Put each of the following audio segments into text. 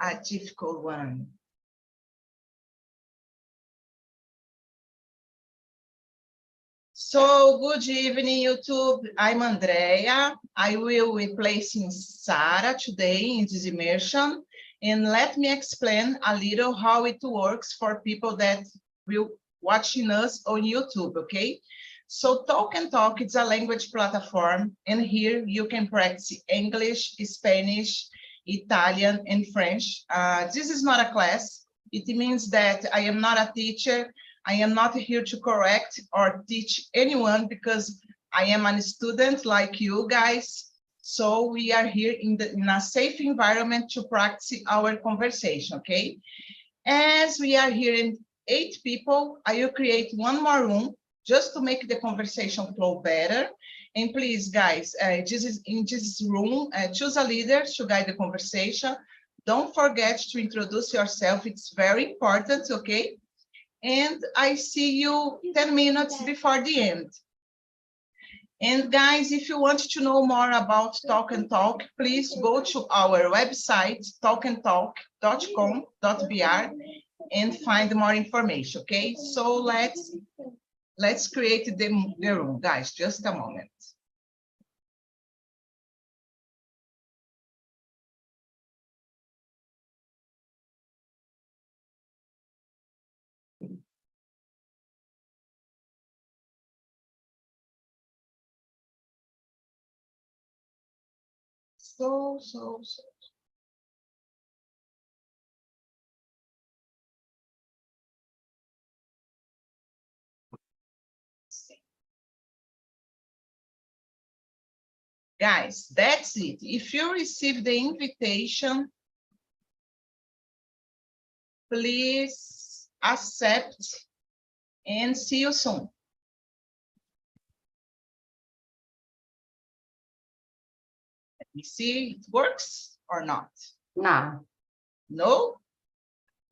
a difficult one. So, good evening, YouTube. I'm Andrea. I will be replacing Sarah today in this immersion. And let me explain a little how it works for people that will watching us on YouTube, okay? So TalkNTalk is a language platform, and here you can practice English, Spanish, Italian, and French. This is not a class. It means that I am not a teacher. I am not here to correct or teach anyone because I am a student like you guys. So we are here in a safe environment to practice our conversation, okay? As we are here in 8 people, I will create one more room just to make the conversation flow better. And please, guys, in this room, choose a leader to guide the conversation. Don't forget to introduce yourself. It's very important, okay? And I see you 10 minutes before the end. And guys, if you want to know more about TalkNTalk, please go to our website, talkntalk.com.br, and find more information, okay? So let's create the room, guys, just a moment. So. Guys, that's it. If you receive the invitation, please accept and see you soon. Let me see, it works or not? No. No?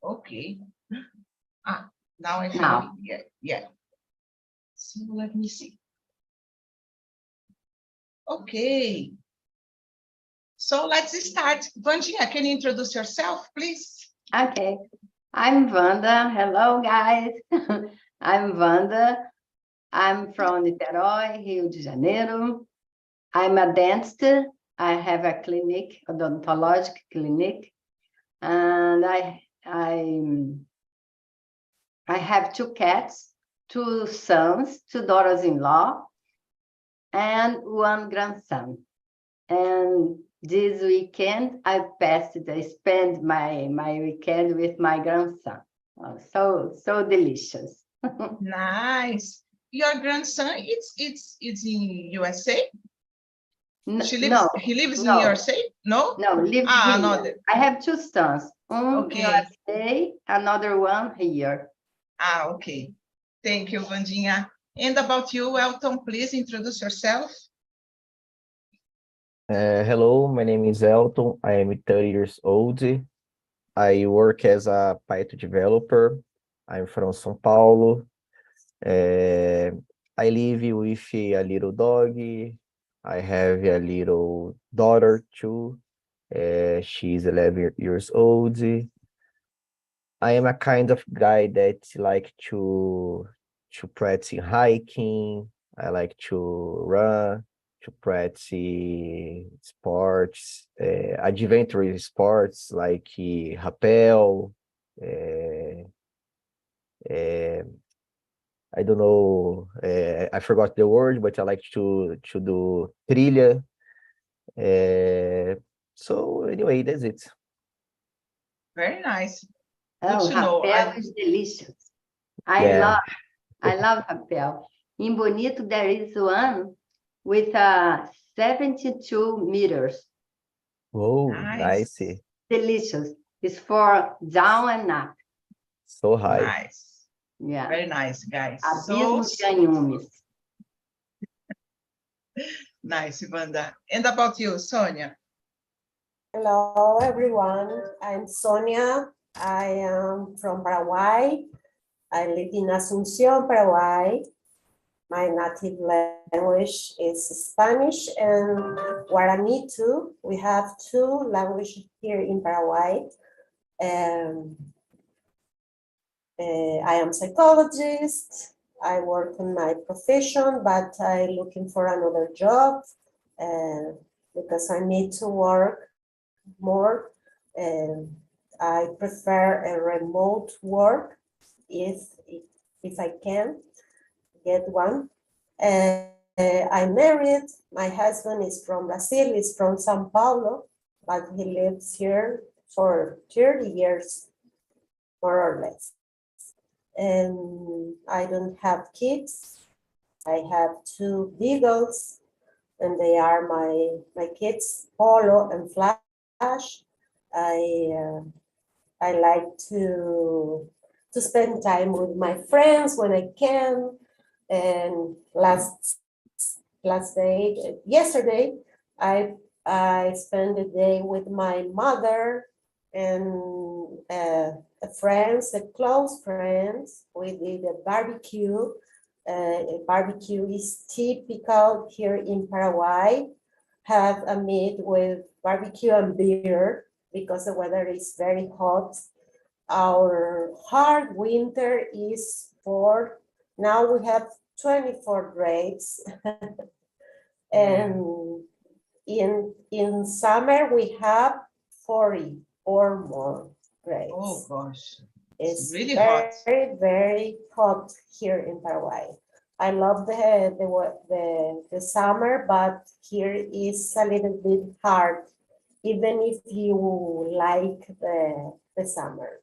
Okay. Now I found it. Yeah. So let me see. Okay. So let's start. Vandinha, can you introduce yourself, please? Okay. I'm Wanda. Hello, guys. I'm Wanda. I'm from Niterói, Rio de Janeiro. I'm a dentist. I have a clinic, odontologic clinic, and I have 2 cats, 2 sons, 2 daughters-in-law, and 1 grandson. And this weekend, I spend my weekend with my grandson. Oh, so delicious. Nice. Your grandson, it's in USA? He lives in USA? No? No, lives here. Another. I have 2 sons. One in USA, another one here. Okay. Thank you, Vandinha. And about you, Elton, please introduce yourself. Hello, my name is Elton. I am 30 years old. I work as a Python developer. I'm from São Paulo. I live with a little dog. I have a little daughter too. She's 11 years old. I am a kind of guy that like to practice hiking. I like to run, to practice sports, adventure sports like rappel. I don't know, I forgot the word, but I like to do trilha. So anyway, that's it. Very nice. Oh, rappel is delicious. I love rappel. In Bonito, there is one with 72 meters. Oh, nice. Delicious. It's for down and up. So high. Nice. Yeah. Very nice, guys. Abismos de anhumes. Nice, Wanda. And about you, Sonia? Hello, everyone. I'm Sonia. I am from Paraguay. I live in Asunción, Paraguay. My native language is Spanish and Guarani too. We have 2 languages here in Paraguay. I am psychologist. I work in my profession, but I'm looking for another job because I need to work more. I prefer a remote work if I can get one. I'm married. My husband is from Brazil. He's from São Paulo, but he lives here for 30 years, more or less. And I don't have kids. I have 2 beagles, and they are my kids, Polo and Flash. I like to spend time with my friends when I can. And yesterday, I spent the day with my mother and friends, the close friends. We did a barbecue. A barbecue is typical here in Paraguay. Have a meat with barbecue and beer because the weather is very hot. Our hard winter is now we have 24 grades. And in summer we have 40 or more grades. Oh gosh. It's really very, hot. very hot here in Paraguay. I love the summer, but here is a little bit hard, even if you like the summer.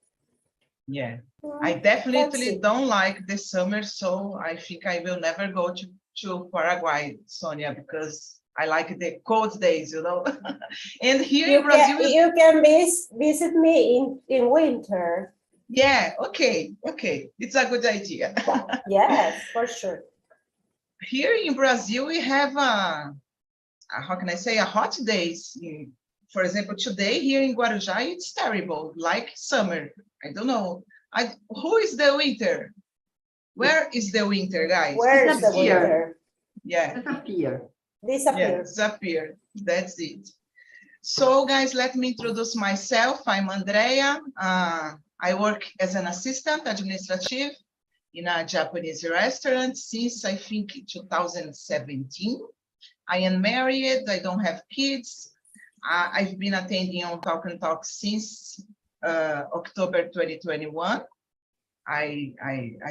Yeah, I That's definitely it. don't like the summer, so I think I will never go to Paraguay, Sonia, because I like the cold days, you know. And here in Brazil, You can visit me in winter. yeah, okay, it's a good idea. Yes, for sure. Here in Brazil, we have how can I say, a hot days. For example, today here in Guarujá, it's terrible, like summer. I don't know. Who is the winter? Where is the winter, guys? Where is the Disappear. winter? Yeah, Disappear. Disappear. disappear. That's it. So, guys, let me introduce myself. I'm Andrea. I work as an assistant administrative in a Japanese restaurant since, I think, 2017. I am married. I don't have kids. I've been attending on TALKNTALK since October 2021. I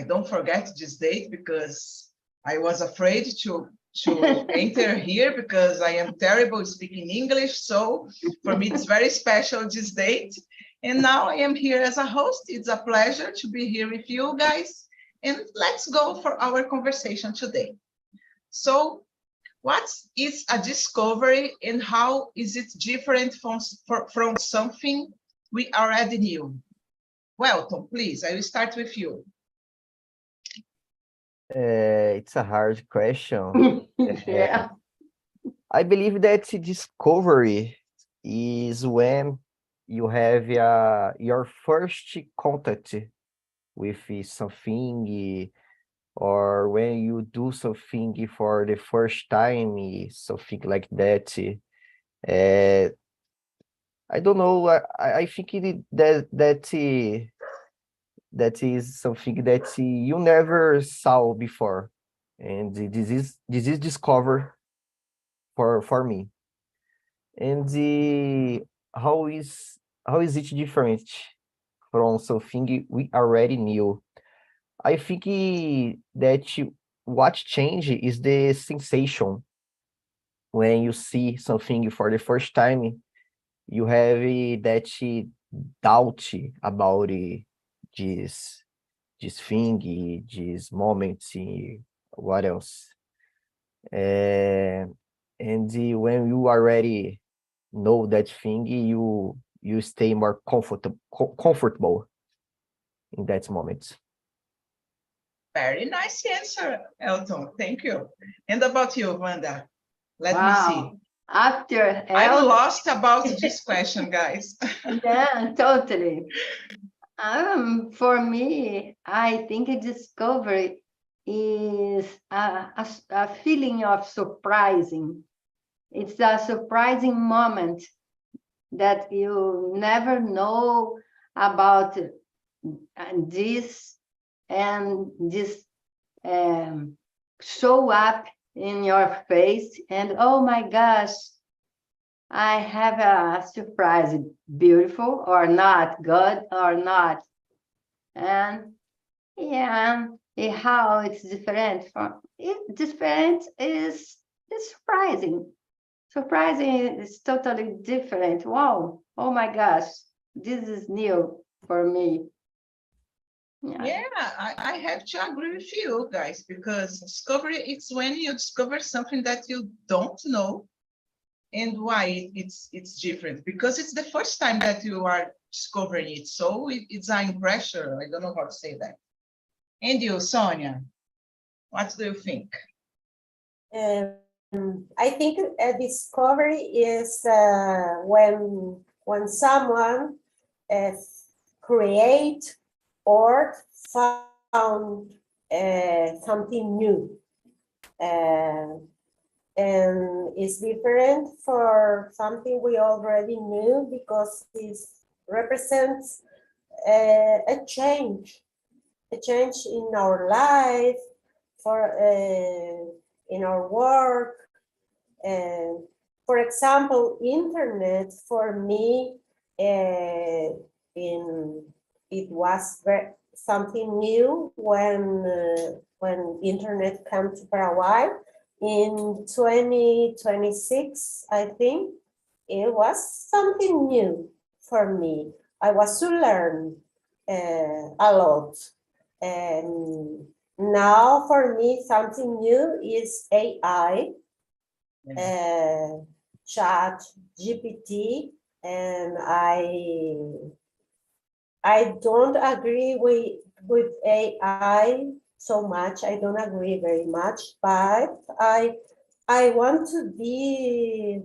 don't forget this date because I was afraid to enter here because I am terrible speaking English. So for me, it's very special this date. And now I am here as a host. It's a pleasure to be here with you guys. And let's go for our conversation today. So what is a discovery and how is it different from something we already knew? Well, Tom, please, I will start with you. It's a hard question. Yeah. I believe that discovery is when you have your first contact with something, or when you do something for the first time, something like that. I don't know. I think that is something that you never saw before, and this is discover for me. And how is it different from something we already knew? I think what change is the sensation when you see something for the first time. You have that doubt about this thing, this moment, what else? And when you already know that thing, you stay more comfortable in that moment. Very nice answer, Elton. Thank you. And about you, Wanda? Let me Wow. see. After I'm lost about this question, guys. Yeah, totally. For me, I think a discovery is a feeling of surprising. It's a surprising moment that you never know about this, and this show up in your face, and oh my gosh, I have a surprise, beautiful or not, good or not. And yeah, how it's different from it, different is surprising. Surprising is totally different. Wow, oh my gosh, this is new for me. Yeah, I have to agree with you guys, because discovery is when you discover something that you don't know and why it's different, because it's the first time that you are discovering it. So it's an pressure. I don't know how to say that. And you, Sonia, what do you think? I think a discovery is when someone create or found something new. And it's different for something we already knew, because it represents a change in our life, in our work. And for example, internet for me, it was something new when internet came to Paraguay in 2026. I think it was something new for me. I was to learn a lot. And now for me, something new is AI, chat GPT, and I don't agree with AI so much. I don't agree very much, but I want to be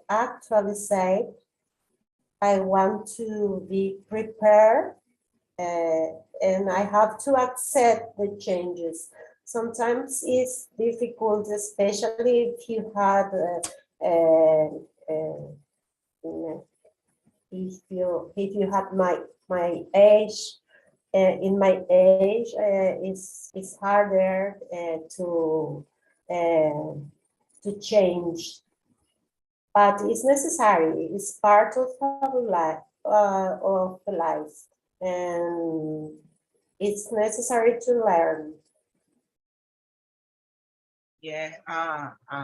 actualized. I want to be prepared, and I have to accept the changes. Sometimes it's difficult, especially if you had if you have my age. In my age, it's harder to change, but it's necessary. It's part of our life, and it's necessary to learn. Yeah,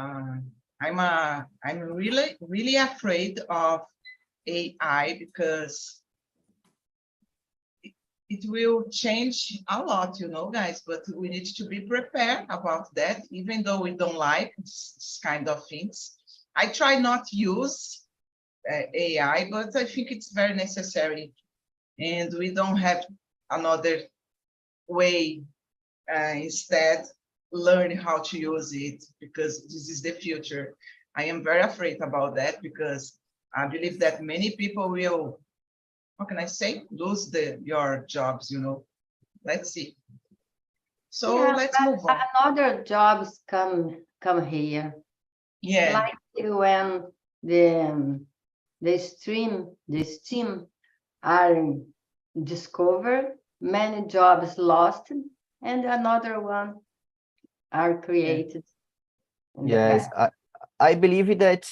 I'm really afraid of AI, because it will change a lot, you know, guys, but we need to be prepared about that, even though we don't like this kind of things. I try not to use AI, but I think it's very necessary, and we don't have another way. Instead, learn how to use it, because this is the future. I am very afraid about that, because I believe that many people will, how can I say, lose your jobs, you know. Let's see. So Yeah, let's move on. another jobs come here. Yeah. Like when the stream are discovered, many jobs lost, and another one are created. Yes, I believe that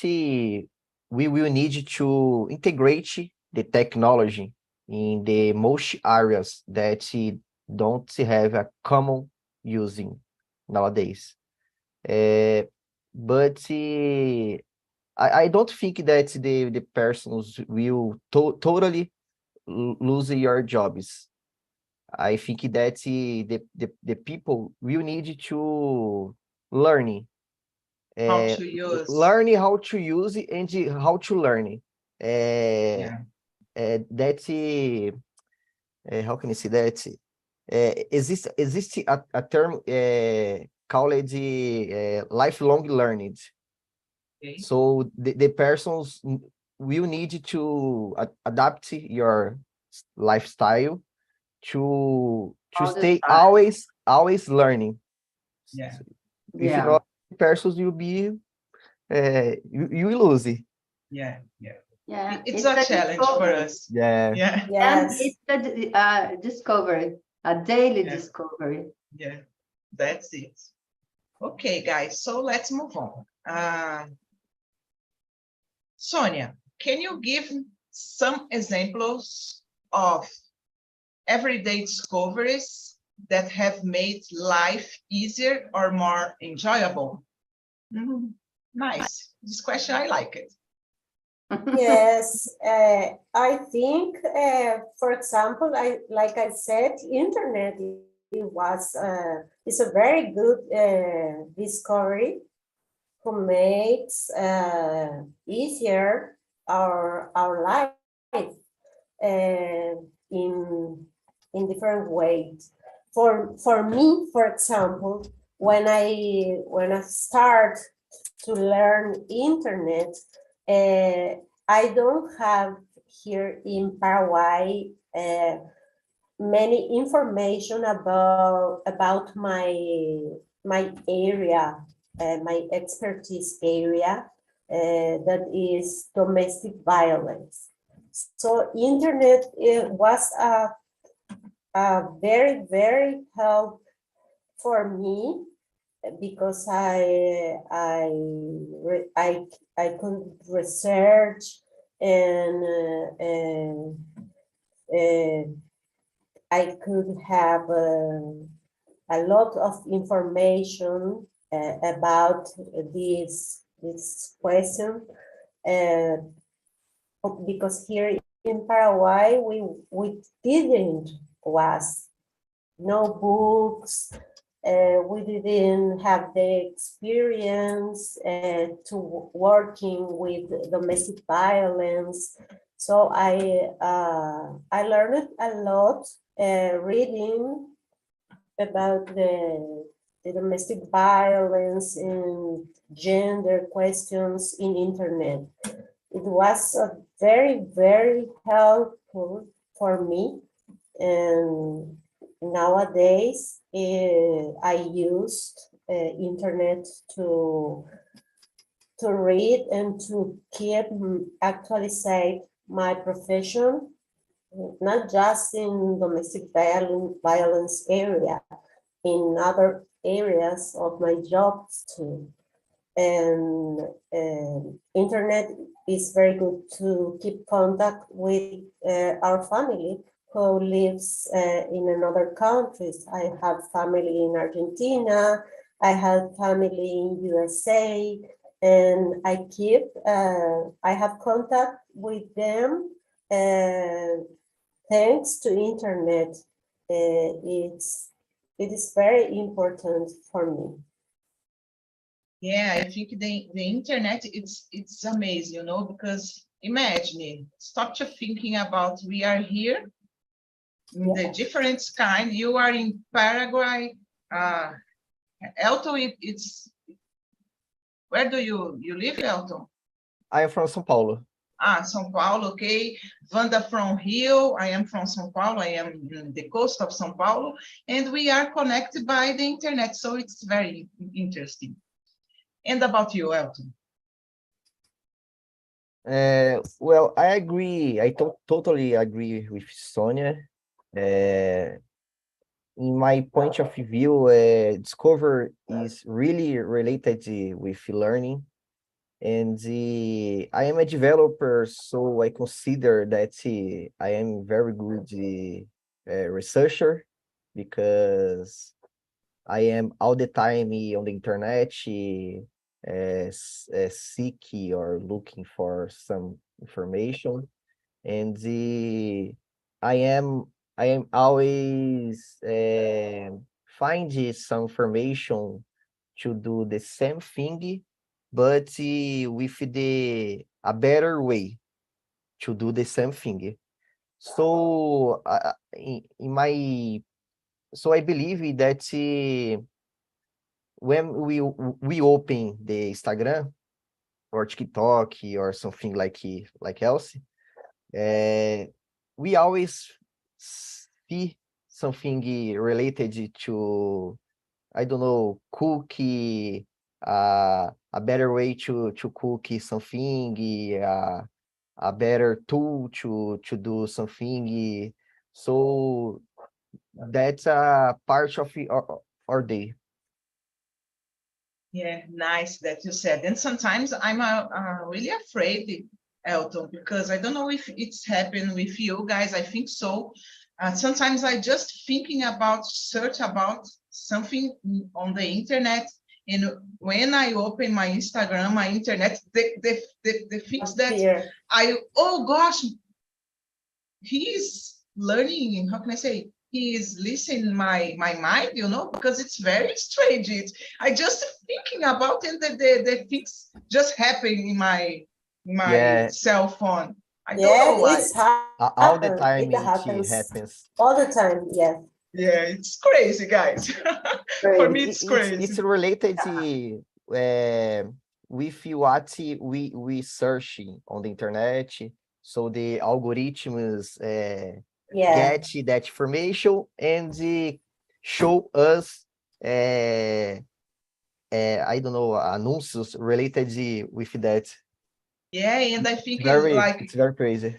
we will need to integrate the technology in the most areas that don't have a common using nowadays. But I don't think that the persons will totally lose your jobs. I think that the people will need to learn How to use. learning how to use it and how to learn it. Yeah. That how can I say that? Existe a term called lifelong learning. Okay. So the persons will need to adapt your lifestyle to stay always learning. Yeah. If you not, persons will be you will lose it. Yeah. Yeah. Yeah, It's a challenge for us. Yeah. Yeah, And Yes. it's a discovery, a daily Yeah. discovery. yeah, that's it. Okay, guys, so let's move on. Sonia, can you give some examples of everyday discoveries that have made life easier or more enjoyable? Nice. This question, I like it. Yes, I think, for example, like I said, internet is a very good discovery who makes easier our life in different ways. For me, for example, when I start to learn internet, I don't have here in Paraguay many information about my area, my expertise area, that is domestic violence. So internet was a very help for me because I could research and I could have a lot of information about this question because here in Paraguay we didn't was no books. We didn't have the experience to working with domestic violence. So I learned a lot reading about the domestic violence and gender questions in internet. It was very helpful for me, and nowadays I used internet to read and to keep actualized my profession, not just in domestic violence area, in other areas of my jobs too. And internet is very good to keep contact with our family who lives in another countries. I have family in Argentina, I have family in USA, and I have contact with them thanks to internet. It is very important for me. Yeah, I think the internet, it's amazing, you know, because imagine, stop to thinking about we are here in the different kind. You are in Paraguay. Elton, where do you live, Elton? I am from São Paulo. São Paulo, okay. Wanda from Rio, I am from São Paulo, I am in the coast of São Paulo, and we are connected by the internet, so it's very interesting. And about you, Elton? Well, I agree. I totally agree with Sonia. In my point of view, Discover is really related with learning. And I am a developer, so I consider that I am very good researcher because I am all the time on the internet seeking or looking for some information, and I am I am always finding some information to do the same thing, but with a better way to do the same thing. So I believe that when we open the Instagram or TikTok or something like else, we always see something related to, I don't know, cookie, a better way to cook something, a better tool to do something. So that's a part of our day. Yeah, nice that you said. And sometimes I'm really afraid, Elton, because I don't know if it's happened with you guys. I think so. Sometimes I just thinking about search about something on the internet, and when I open my Instagram, my internet, the things that Fear. oh gosh, he's learning. How can I say? He is listening my mind, you know, because it's very strange. I just thinking about it, the things just happen in my Yeah, cell phone. I don't Yeah, know why. it's all the happen. time It it happens. all the time. Yeah. Yeah, it's crazy, guys. For me, it's crazy. It's related with what we searching on the internet. So the algorithms Yeah. get that information and show us I don't know, anúncios related with that. Yeah, and I think It's very crazy.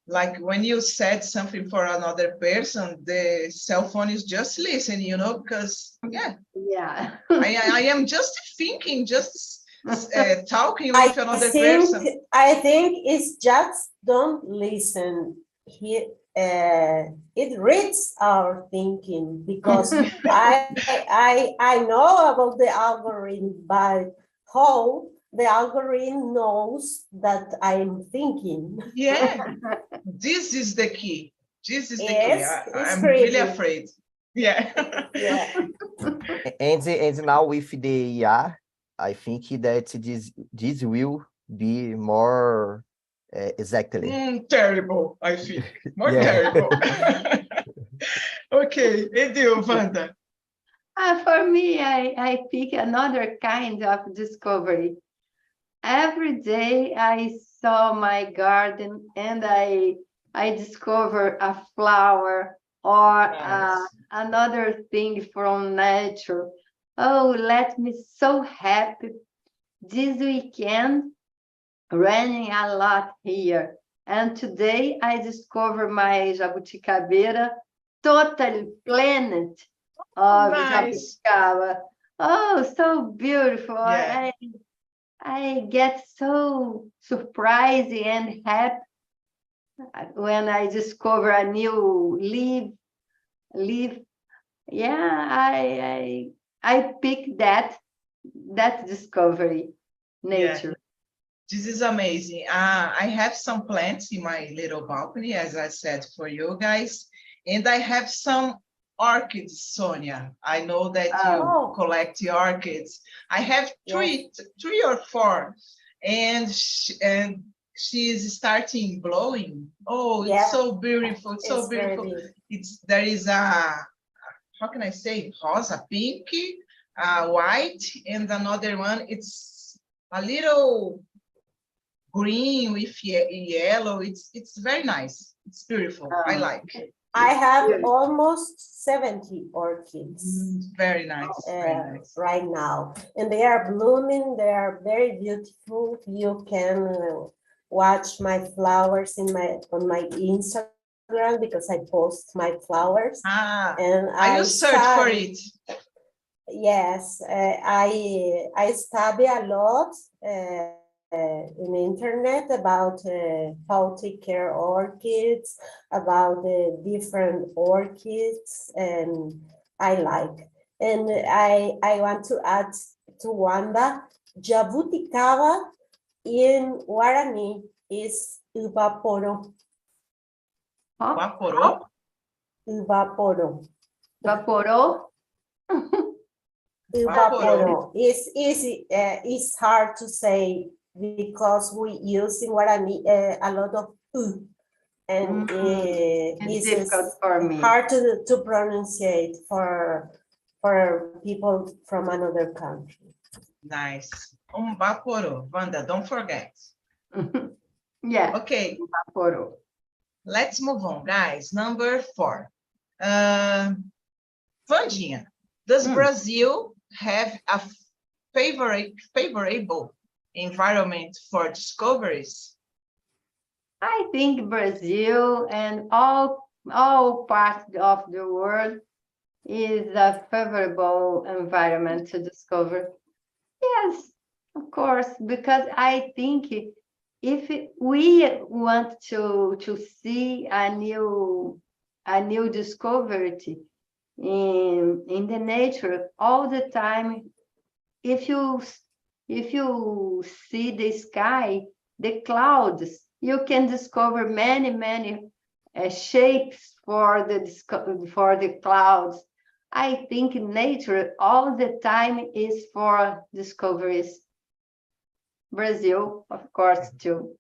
like when you said something for another person, the cell phone is just listening, you know, because yeah, Yeah. I am just thinking, just talking I with another think person. I think it's just don't listen. It reads our thinking because I know about the algorithm, but how the algorithm knows that I'm thinking. Yeah, this is the key. This is the key. It's I'm really creepy. afraid. Yeah. Yeah. And now with the AI, I think that this will be more exactly. Terrible, I think. More Yeah. terrible. Okay, Edu, Wanda. For me, I pick another kind of discovery. Every day I saw my garden and I discover a flower or Nice. another thing from nature. Oh, let me so happy. This weekend, raining a lot here. And today I discover my jabuticabeira totally planet of Nice. jabuticaba. Oh, so beautiful. Yeah. I get so surprised and happy when I discover a new leaf. Yeah, I pick that discovery, Yeah. nature. This is amazing. I have some plants in my little balcony, as I said for you guys, and I have some orchids, Sonia. I know that you Oh. collect the orchids. I have three or four, and she's starting blowing. Oh, it's Yeah. so beautiful! It's so It's very beautiful. beautiful. There is a, how can I say, rosa, pink, white, and another one. It's a little green with yellow. It's very nice. It's beautiful. I like. I have Beautiful. almost 70 orchids Very nice. Very nice. right now, and they are blooming. They are very beautiful. You can watch my flowers on my Instagram because I post my flowers. And I will search for it. Yes, I study a lot in the internet about how to take care of orchids, about the different orchids, and I like. And I want to add to Wanda, jabuticaba in Guarani is ubaporo. Vaporou? Ubaporo. Vaporou? Evaporo. It's easy. It's hard to say because we use in Guarani a lot of u, and It's difficult for me. hard to pronunciate for people from another country. Nice. Vaporou. Wanda, don't forget. Yeah. Okay. Vaporou. Let's move on, guys. Number 4. Vandinha, does Brazil have a favorable environment for discoveries? I think Brazil and all parts of the world is a favorable environment to discover. Yes, of course, because I think if we want to see a new discovery in the nature all the time, if you see the sky, the clouds, you can discover many shapes for the clouds. I think nature all the time is for discoveries. Brazil, of course, too.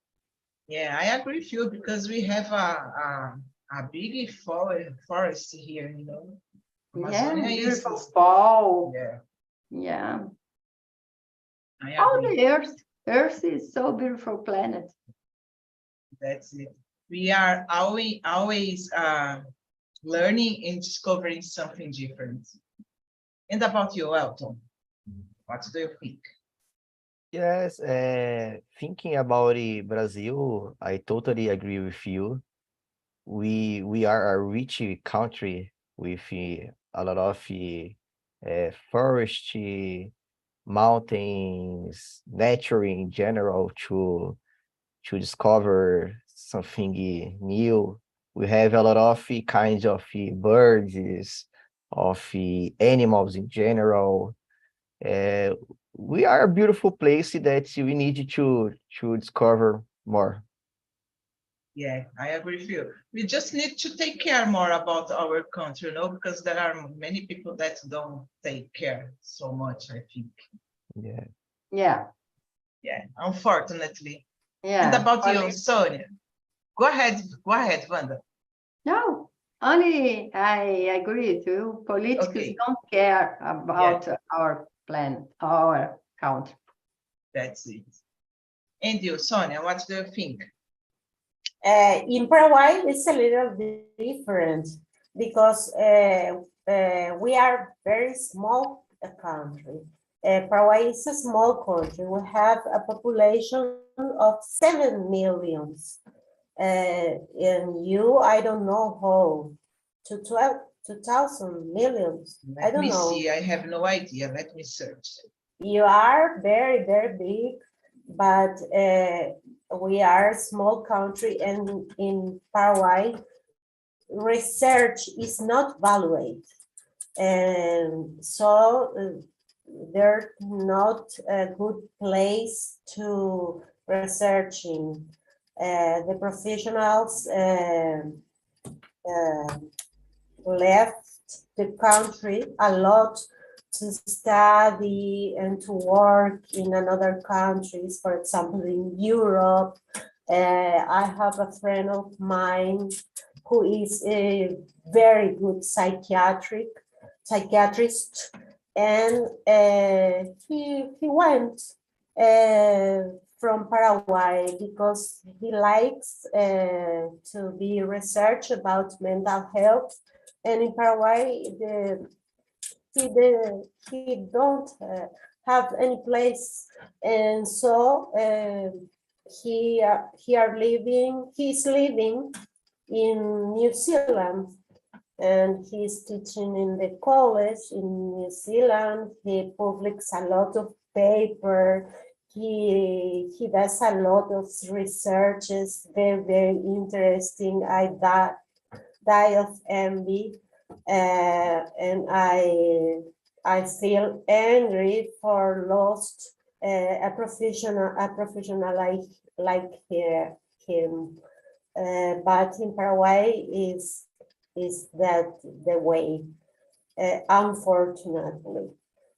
Yeah, I agree with you because we have a big forest here, you know. Yeah, Amazonia is, beautiful fall. yeah, Yeah, I all agree. the Earth is so beautiful planet. That's it. We are always learning and discovering something different. And about you, Elton, what do you think? Yes, thinking about Brazil, I totally agree with you. We are a rich country with a lot of forest, mountains, nature in general to discover something new. We have a lot of kinds of birds, of animals in general. Uh, we are a beautiful place that we need to discover more. Yeah, I agree with you. We just need to take care more about our country, you know, because there are many people that don't take care so much, I think. Yeah. Yeah, Yeah, unfortunately. And yeah. about you, Sonia? Go ahead, Wanda. No, only I agree with you. Politics Okay. don't care about our planet, our country. That's it. And you, Sonia, what do you think? In Paraguay, it's a little different because we are very small country. Paraguay is a small country. We have a population of 7 millions. And I don't know how, to 2,000 millions. I Let don't me know. see. I have no idea. Let me search. You are very big, but we are a small country, and in Paraguay, research is not valued. And so there's not a good place to researching. The professionals left the country a lot to study and to work in another countries, for example, in Europe. I have a friend of mine who is a very good psychiatrist, and he went from Paraguay because he likes to be research about mental health. And in Paraguay, he don't have any place, and so he's living in New Zealand, and he's teaching in the college in New Zealand. He publishes a lot of paper. He does a lot of researches, very interesting. I die of envy, and I feel angry for lost a professional like him. But in Paraguay is that the way, unfortunately,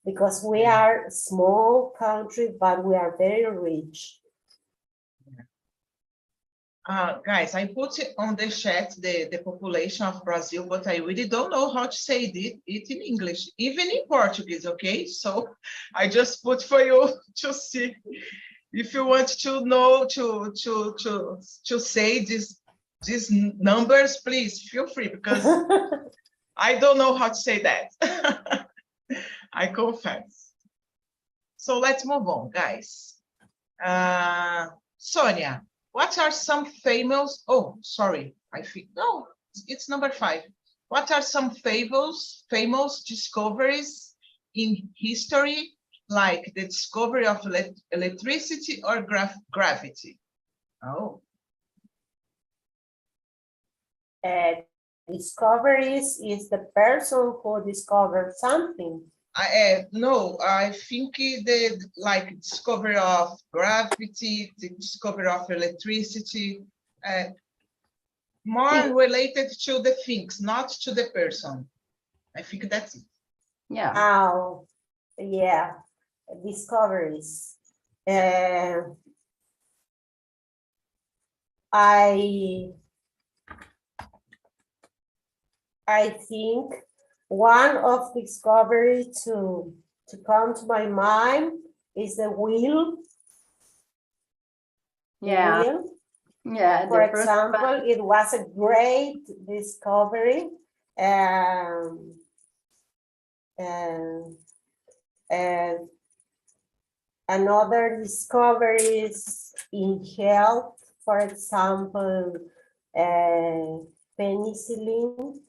because we are a small country, but we are very rich. Guys, I put it on the chat the population of Brazil, but I really don't know how to say it in English, even in Portuguese, okay? So I just put for you to see. If you want to know to say these numbers, please feel free, because I don't know how to say that. I confess. So let's move on, guys. Sonia, What are some famous, oh, sorry, I think, no, it's number 5. What are some famous discoveries in history, like the discovery of electricity or gravity? Oh. Discoveries is the person who discovered something. No, I think the discovery of gravity, the discovery of electricity, more related to the things, not to the person. I think that's it. Yeah. Oh, yeah, discoveries. I think one of discovery to come to my mind is the wheel. Yeah. Wheel. Yeah. For example, it was a great discovery. And another discoveries in health, for example, penicillin.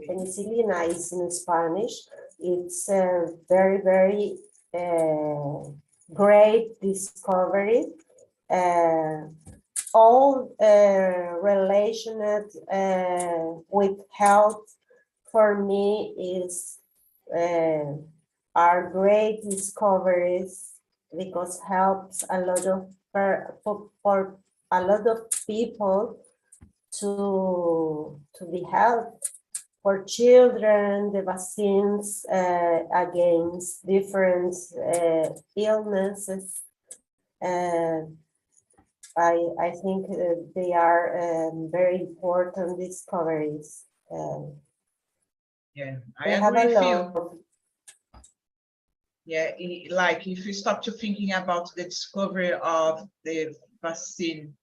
Penicillina is in Spanish. It's a very, very great discovery. All related with health for me is are great discoveries because helps a lot of for a lot of people to be helped. For children, the vaccines against different illnesses. I think they are very important discoveries. Yeah, I They have agree a with you. lot. Yeah, like if you stop to thinking about the discovery of the vaccine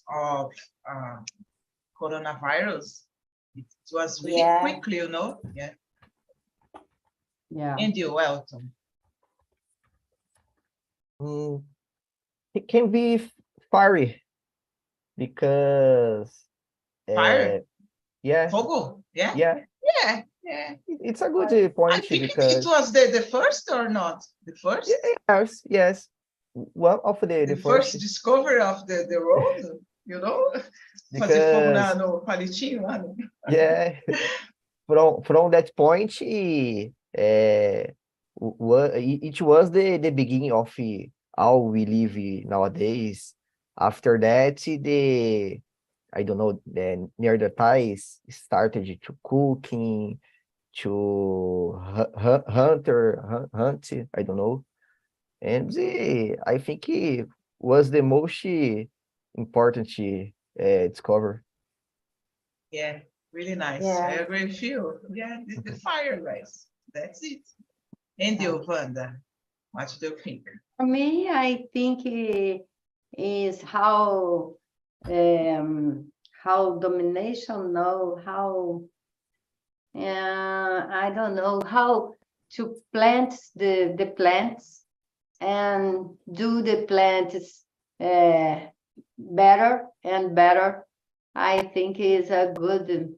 of coronavirus, it was really quickly, you know. Yeah. Yeah. And you, Elton? It can be fiery because Fire? yeah, Fogo? Yeah? yeah, Yeah, yeah. it's a good I point think because it was the first or not? The first? yes, one of the The first first discovery of the road, you know? Fazer fogo because no palitinho lá. yeah, from that point, it was the beginning of how we live nowadays. After that, I don't know, the Neanderthals started to cooking, to hunt, I don't know. And I think it was the most important discovery. Yeah, really nice. Yeah. I agree with you. Yeah, the fire race. That's it. And you, Wanda, what do you think? For me, I think is how domination know how I don't know how to plant the plants and do the plants better and better. I think is a good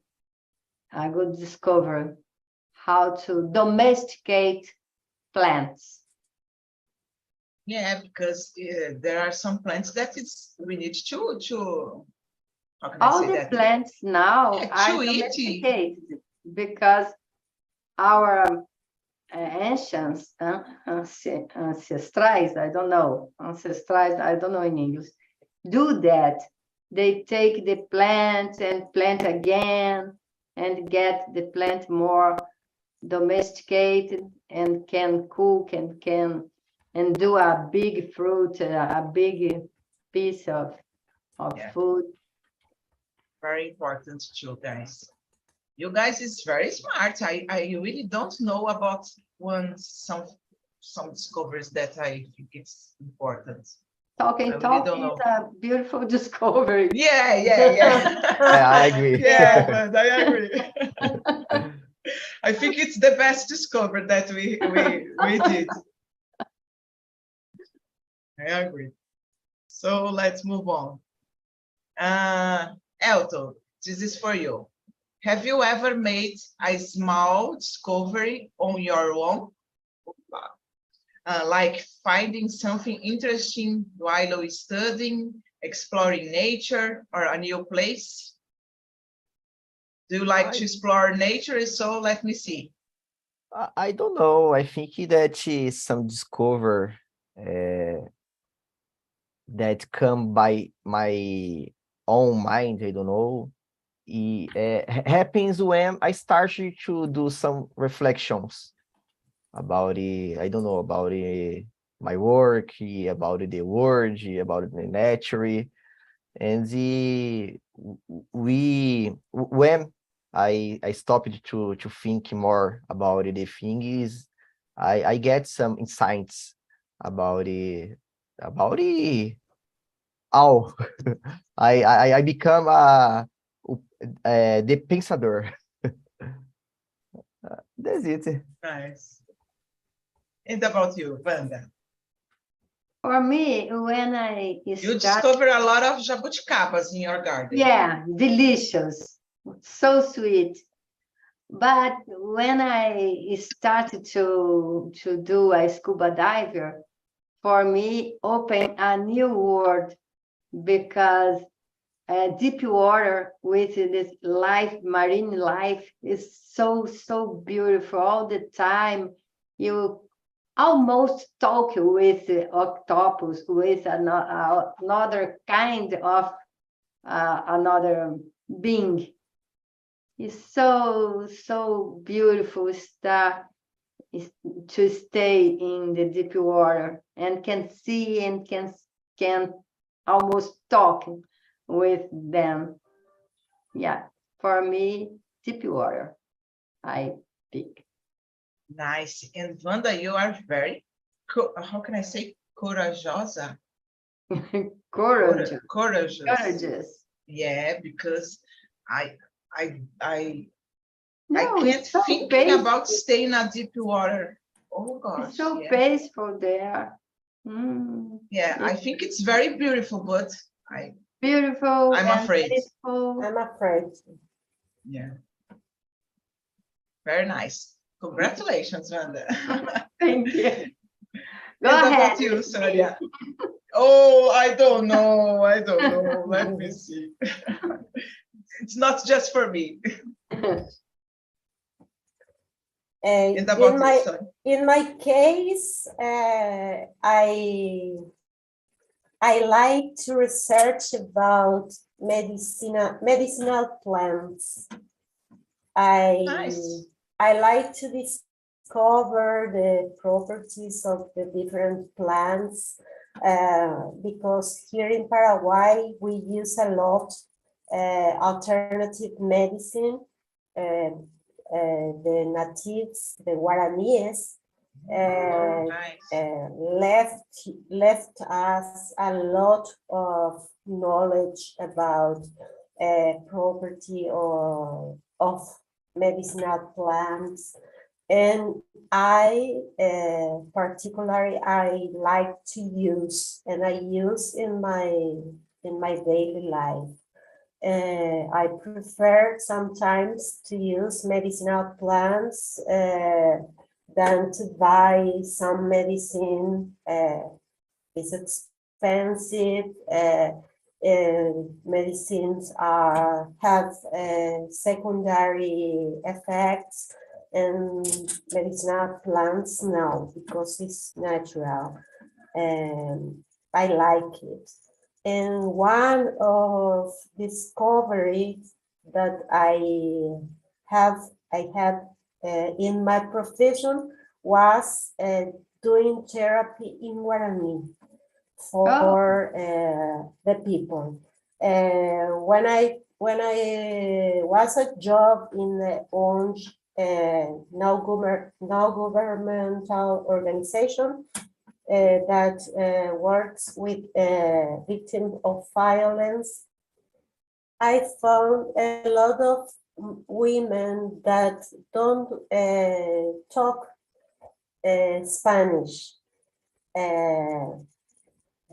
discovery how to domesticate plants. Yeah, because there are some plants that we need to how can I All say the that? plants now Yeah, are to eat. domesticated because our ancients, ancestrais, I don't know, ancestrais, I don't know in English, do that. They take the plant and plant again and get the plant more domesticated and can cook and do a big fruit, a big piece of food. Very important too, guys. You guys is very smart. I really don't know about some discoveries that I think it's important. TALKNTALK is a beautiful discovery. Yeah. I agree. Yeah, but I agree. I think it's the best discovery that we did. I agree. So let's move on. Elton, this is for you. Have you ever made a small discovery on your own? Like finding something interesting while studying, exploring nature, or a new place? Do you like to explore nature? So let me see. I don't know. I think that is some discover that come by my own mind. I don't know. It happens when I started to do some reflections about it. I don't know, about it, my work, about the world, about the nature, and when I stopped to think more about the things, I get some insights about it, all. I become the pensador. That's it. Nice. And about you, Wanda? For me, when I You start, discover a lot of jabuticabas in your garden. yeah, delicious, so sweet. But when I started to do a scuba diver, for me, open a new world, because deep water with this life, marine life, is so beautiful all the time. You almost talk with the octopus, with another kind of another being. It's so beautiful stuff to stay in the deep water and can see and can almost talk with them. Yeah, for me, deep water, I pick. Nice. And Wanda, you are very, how can I say, corajosa? Courageous. Courageous. Courageous. Yeah, because I No, can't it's so think peaceful. about staying in deep water. Oh gosh. It's so yeah. peaceful there. Yeah, I think it's very beautiful, but Beautiful. I'm and afraid. peaceful. I'm afraid. Yeah. Very nice. Congratulations, Wanda. Thank you. Go And ahead. about you, Sonia? Oh, I don't know. Let me see. It's not just for me. And about you, Sonia? In my case, I like to research about medicinal plants. Nice. I like to discover the properties of the different plants, because here in Paraguay we use a lot alternative medicine. The natives, the Guaraníes, Nice. left us a lot of knowledge about property of medicinal plants, and I particularly I like to use, and I use in my daily life. I prefer sometimes to use medicinal plants than to buy some medicine. It's expensive. Medicines have secondary effects, and medicinal plants no, because it's natural, and I like it. And one of discoveries that I had in my profession was doing therapy in Guarani for the people. When I was a job in the ONG, no governmental organization, that works with victims of violence, I found a lot of women that don't talk Spanish.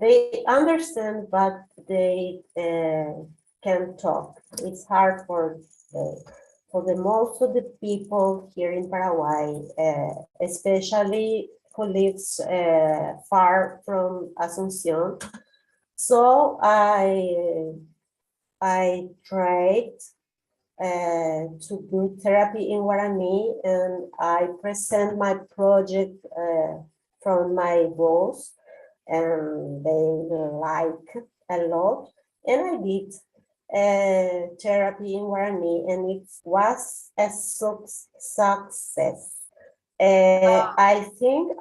they understand, but they can't talk. It's hard for the most of the people here in Paraguay, especially who lives far from Asunción. So I tried to do therapy in Guarani, and I present my project from my boss, and they like a lot. And I did therapy in Guarani, and it was a success. I think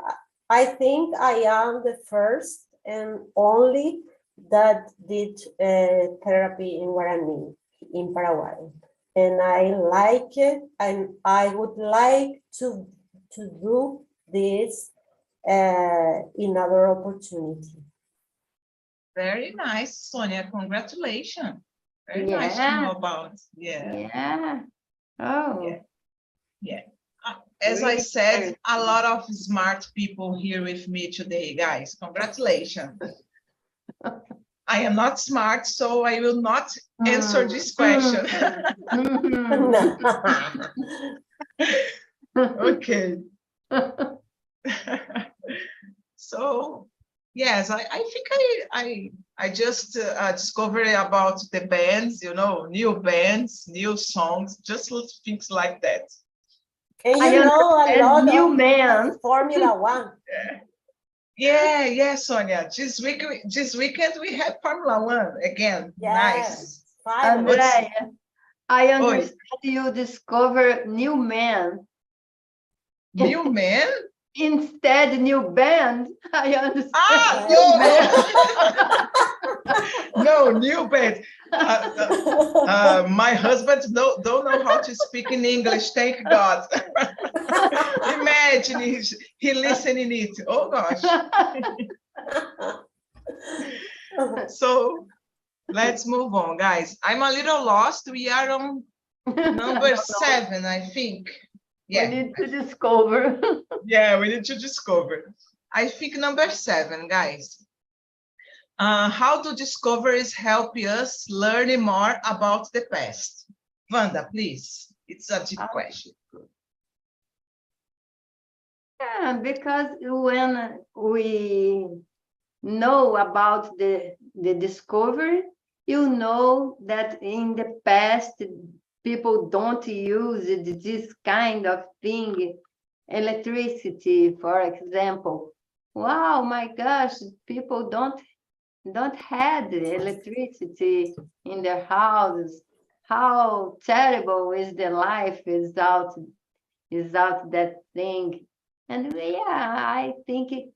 I am the first and only that did therapy in Guarani in Paraguay, and I like it, and I would like to do this in other opportunity. Very nice, Sonia. Congratulations. Very nice to know about. Yeah. Yeah. Oh. Yeah. Yeah. As I said, a lot of smart people here with me today, guys. Congratulations. I am not smart, so I will not answer this question. Okay. So, yes, I think I just discovered about the bands, you know, new bands, new songs, just little things like that. And you know a lot new of man. Formula One. Yeah, Sonia. This weekend we have Formula One again. Yes. Nice. Andrea, I understand you discover new man. New man? Instead, new band. I understand. No, new band. My husband don't know how to speak in English, thank God. Imagine he listening it. Oh gosh. So let's move on, guys. I'm a little lost. We are on number 7, I think. Yeah. We need to discover. Yeah, we need to discover. I think number 7, guys. How do discoveries help us learn more about the past? Wanda, please. It's a deep question. Yeah, because when we know about the discovery, you know that in the past, people don't use this kind of thing, electricity, for example. Wow, my gosh, people don't have electricity in their houses. How terrible is the life without that thing? And yeah, I think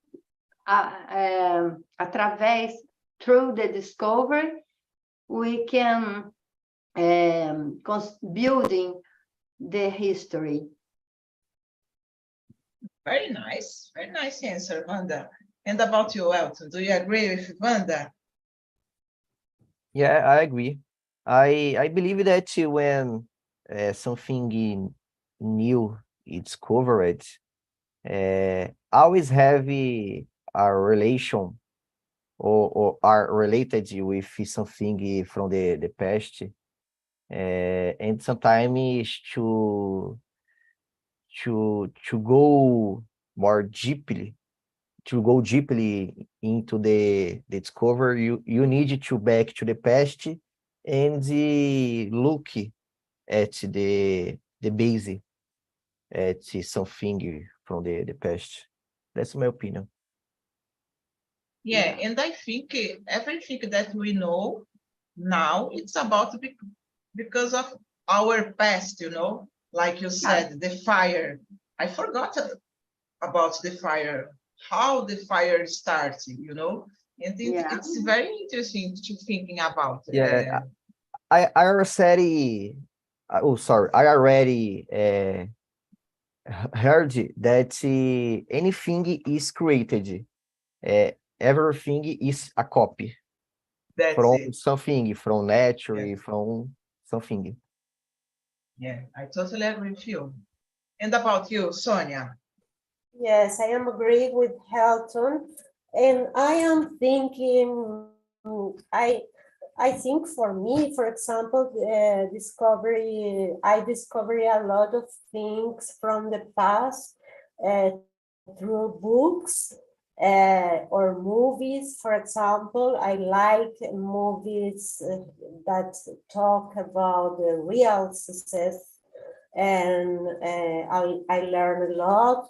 through the discovery, we can building the history. Very nice answer, Wanda. And about you, Elton, do you agree with Wanda? Yeah, I agree. I believe that when something new is discovered, always have a relation or are related with something from the past, and sometimes to go more deeply, into the discovery, you need to back to the past and look at the base, at something from the past. That's my opinion. Yeah, and I think everything that we know now, it's about because of our past, you know, like you said, the fire. I forgot about the fire, how the fire started, you know, and it's very interesting to thinking about. Yeah, I already, I already heard that anything is created. Everything is a copy from something, from nature, from something. Yeah, I totally agree with you. And about you, Sonia? Yes, I am agree with Helton. And I am thinking, I think for me, for example, I discover a lot of things from the past through books or movies. For example, I like movies that talk about the real success, and I learn a lot.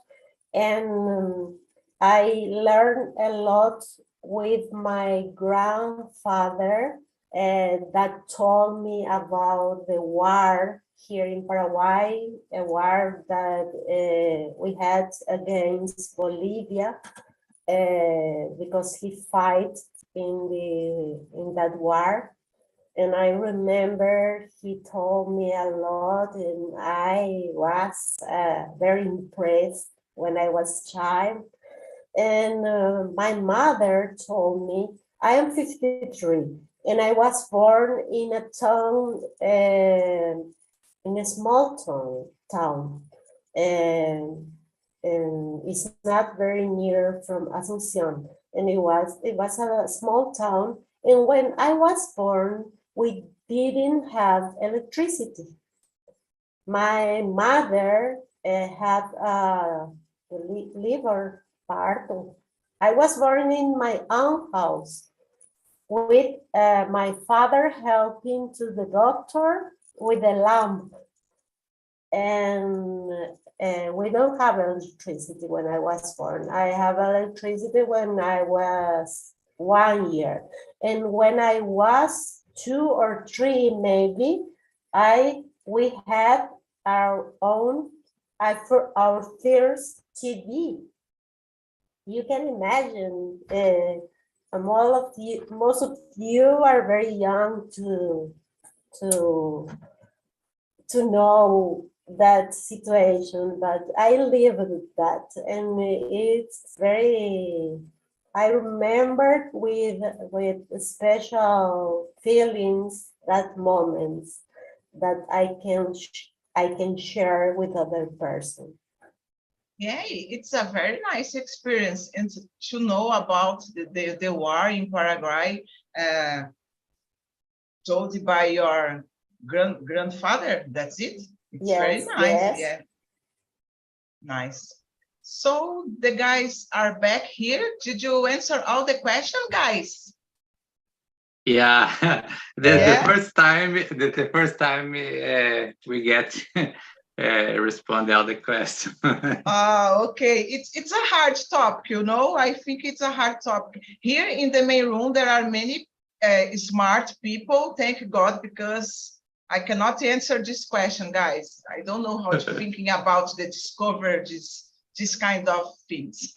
And I learned a lot with my grandfather that told me about the war here in Paraguay, a war that we had against Bolivia because he fight in that war. And I remember he told me a lot, and I was very impressed when I was a child. And my mother told me, I am 53, and I was born in a town, in a small town, and it's not very near from Asunción. And it was a small town. And when I was born, we didn't have electricity. My mother had a liver part. I was born in my own house with my father helping to the doctor with a lamp. And we don't have electricity when I was born. I have electricity when I was 1 year. And when I was 2 or 3, maybe, we had our first TV. You can imagine, most of you are very young to know that situation, but I lived that, and it's very. I remember with special feelings that moments that I can share with other person. Yeah, it's a very nice experience, and to know about the war in Paraguay, told by your grandfather. That's it. It's very nice. Yes. Yeah, nice. So the guys are back here. Did you answer all the questions, guys? Yeah, Yeah. the first time we get respond all the question. Okay. It's a hard topic, you know. I think it's a hard topic. Here in the main room, there are many smart people. Thank God, because I cannot answer this question, guys. I don't know how to thinking about the discover this kind of things.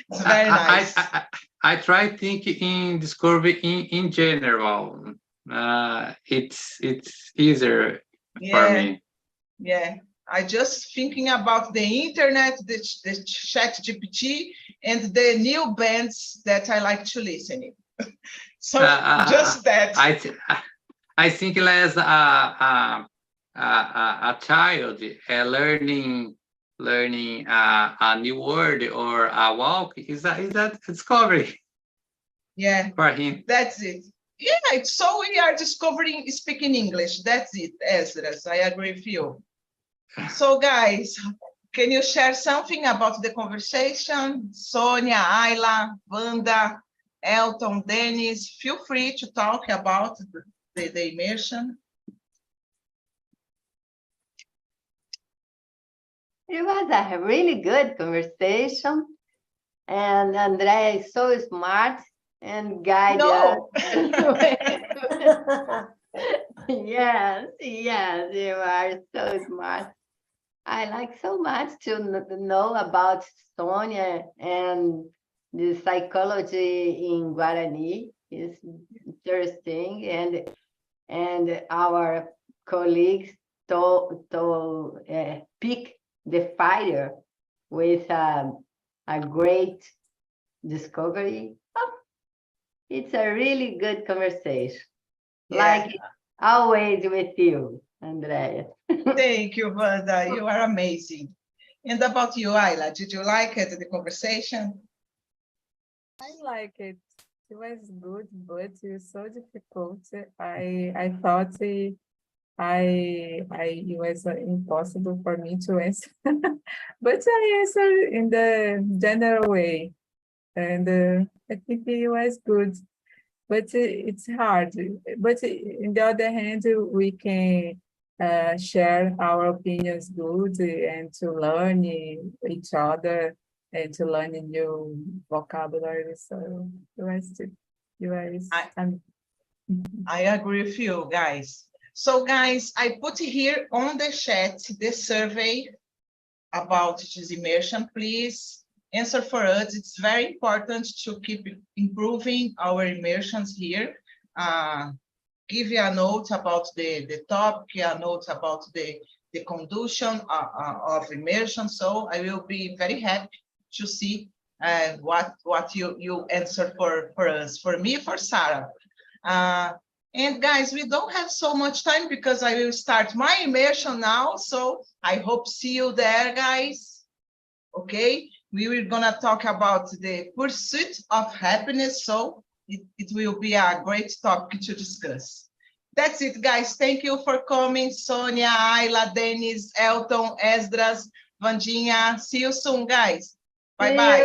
It's very nice. I try thinking in discovery in general. It's easier for me. Yeah, I just thinking about the internet, the chat GPT, and the new bands that I like to listen. So just that. I think as a child learning a new word or a walk is that discovery. Yeah, for him. That's it. Yeah, so we are discovering speaking English. That's it, Esdras. I agree with you. So guys, can you share something about the conversation? Sonia, Ayla, Wanda, Elton, Dennis, feel free to talk about the immersion. It was a really good conversation, and Andrea is so smart and guided us. Yes, you are so smart. I like so much to know about Sonia and the psychology in Guarani. Is interesting, and our colleagues to pick the fire with a great discovery. Oh, it's a really good conversation. Yeah. Like always with you, Andrea. Thank you, Wanda. You are amazing. And about you, Ayla, did you like it, the conversation? I like it. It was good, but it was so difficult. I thought it was impossible for me to answer, but I answered in the general way, and I think it was good. But it's hard. But on the other hand, we can share our opinions good and to learn each other and to learn new vocabulary. So I agree with you guys. So guys, I put here on the chat the survey about this immersion. Please answer for us. It's very important to keep improving our immersions here. Give you a note about the topic, a note about the conduction of immersion. So I will be very happy to see what you answer for us, for me, for Sarah. And guys, we don't have so much time because I will start my immersion now. So I hope see you there, guys. Okay, we were gonna talk about the pursuit of happiness. So it will be a great topic to discuss. That's it, guys. Thank you for coming. Sonia, Ayla, Dennis, Elton, Esdras, Vandinha. See you soon, guys. Bye-bye.